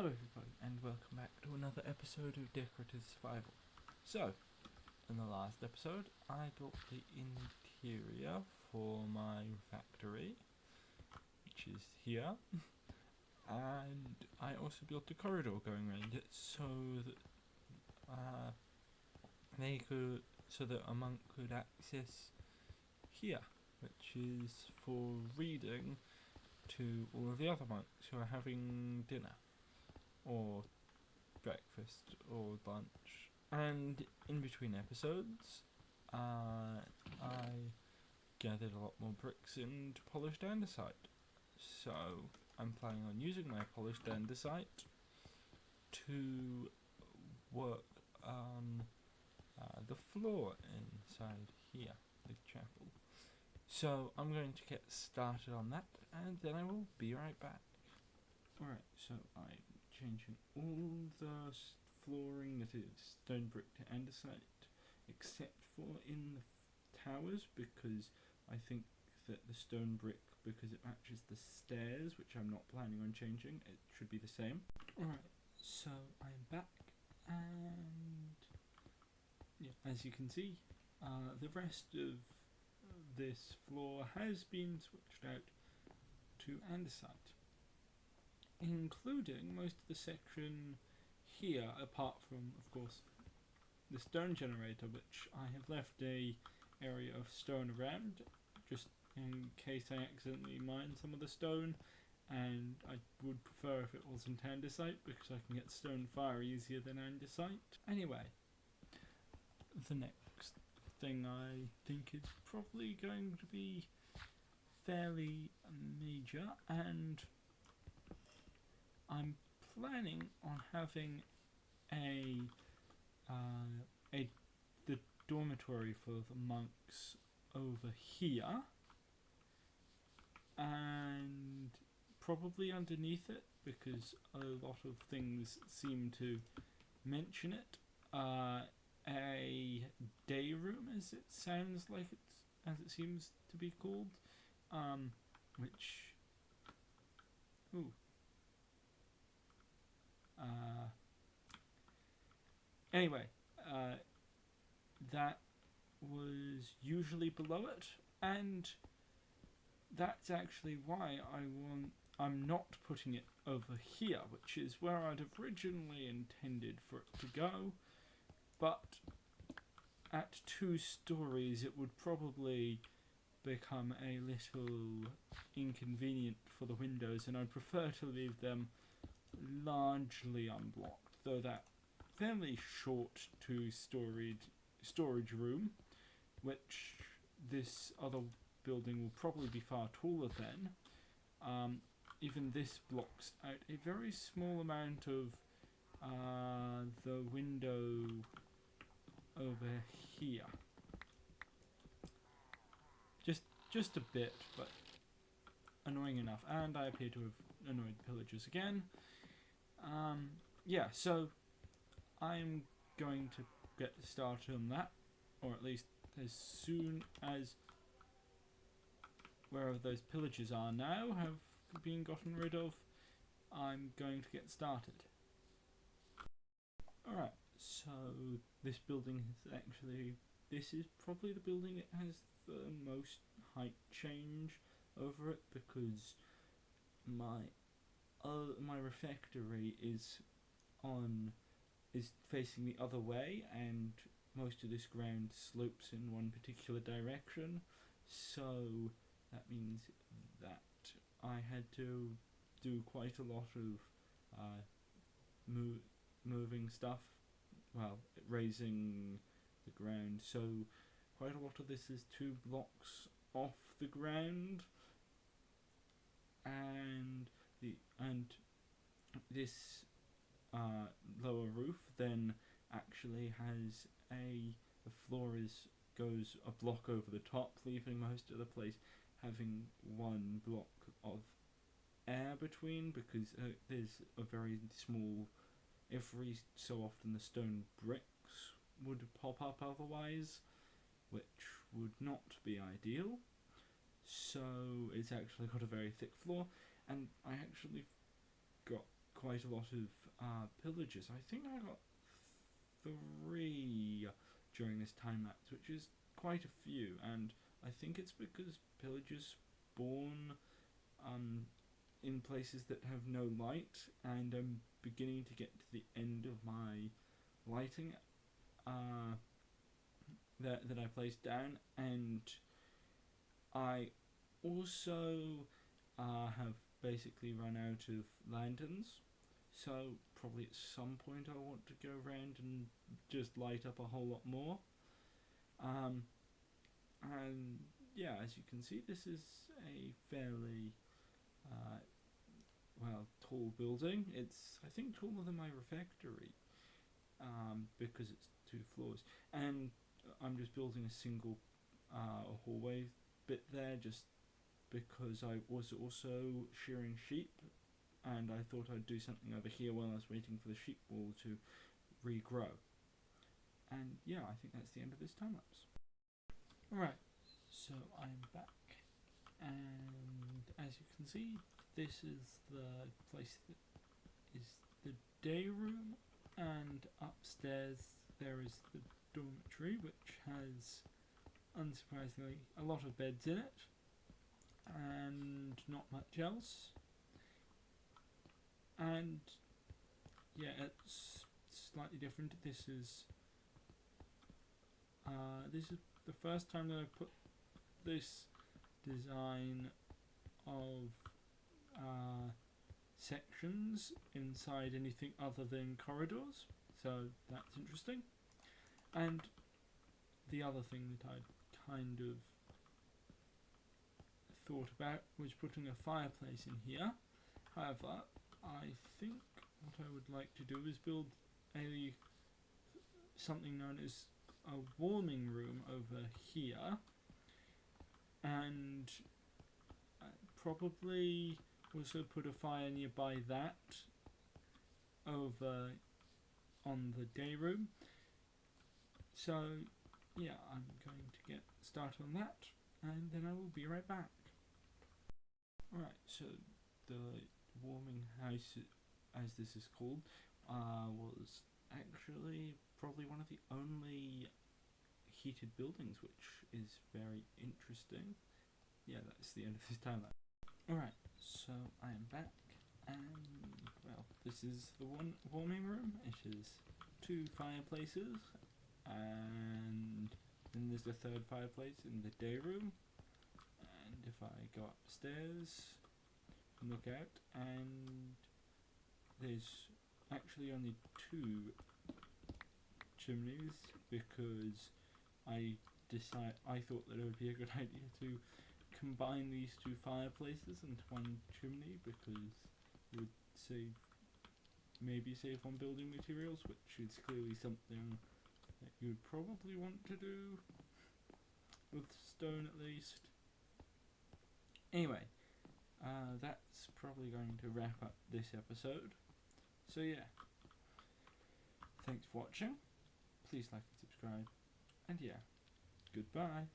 Hello everybody and welcome back to another episode of Decorative Survival. So, in the last episode I built the interior for my factory, which is here, and I also built a corridor going around it so that a monk could access here, which is for reading to all of the other monks who are having dinner or breakfast or lunch. And in between episodes I gathered a lot more bricks and polished andesite, so I'm planning on using my polished andesite to work on the floor inside here, the chapel. So I'm going to get started on that and then I will be right back. Alright, so I'm changing all the flooring that is stone brick to andesite, except for in the towers, because I think that the stone brick, because it matches the stairs, which I'm not planning on changing, it should be the same. Alright, so I'm back, and yeah, as you can see, the rest of this floor has been switched out to andesite, including most of the section here, apart from, of course, the stone generator, which I have left a area of stone around, just in case I accidentally mine some of the stone, and I would prefer if it wasn't andesite, because I can get stone far easier than andesite. Anyway, the next thing I think is probably going to be fairly major, and I'm planning on having the dormitory for the monks over here, and probably underneath it, because a lot of things seem to mention it, a day room, as it sounds like as it seems to be called, which anyway, that was usually below it, and that's actually why I'm not putting it over here, which is where I'd originally intended for it to go, but at 2 stories it would probably become a little inconvenient for the windows, and I'd prefer to leave them largely unblocked, though that fairly short 2-storied storage room, which this other building will probably be far taller than, even this blocks out a very small amount of the window over here. Just a bit, but annoying enough, and I appear to have annoyed the pillagers again. Yeah, so I'm going to get started on that, or at least as soon as wherever those pillagers are now have been gotten rid of, I'm going to get started. Alright, so this building this is probably the building that has the most height change over it, because my refectory is facing the other way, and most of this ground slopes in one particular direction, so that means that I had to do quite a lot of moving stuff, raising the ground, so quite a lot of this is 2 blocks off the ground, and this lower roof then actually has the floor goes a block over the top, leaving most of the place having 1 block of air between, because there's a very small, every so often the stone bricks would pop up otherwise, which would not be ideal. So it's actually got a very thick floor, and I actually got quite a lot of pillages. I think I got 3 during this time lapse, which is quite a few, and I think it's because pillagers spawn in places that have no light, and I'm beginning to get to the end of my lighting that I placed down, and I also have basically run out of lanterns, so probably at some point I want to go around and just light up a whole lot more. And yeah, as you can see, this is a fairly tall building. It's, I think, taller than my refectory, because it's 2 floors, and I'm just building a single hallway bit there, just because I was also shearing sheep, and I thought I'd do something over here while I was waiting for the sheep wool to regrow. And yeah, I think that's the end of this time lapse. Alright, so I'm back, and as you can see, this is the place that is the day room, and upstairs there is the dormitory, which has, unsurprisingly, a lot of beds in it, and not much else. And yeah, it's slightly different. This is the first time that I put this design of sections inside anything other than corridors, so that's interesting. And the other thing that I'd kind of thought about was putting a fireplace in here. However, I think what I would like to do is build something known as a warming room over here, and probably also put a fire nearby that over on the day room. So yeah, I'm going to get started on that, and then I will be right back. Alright, so the warming house, as this is called, was actually probably one of the only heated buildings, which is very interesting. Yeah, that's the end of this time lapse. Alright, so I am back, and well, this is the one warming room. It is 2 fireplaces, and then there's the 3rd fireplace in the day room. And if I go upstairs and look out, and there's actually only 2 chimneys, because I thought that it would be a good idea to combine these 2 fireplaces into 1 chimney, because it would maybe save on building materials, which is clearly something that you would probably want to do with stone at least. Anyway, that's probably going to wrap up this episode. So yeah, thanks for watching. Please like and subscribe, and yeah, goodbye.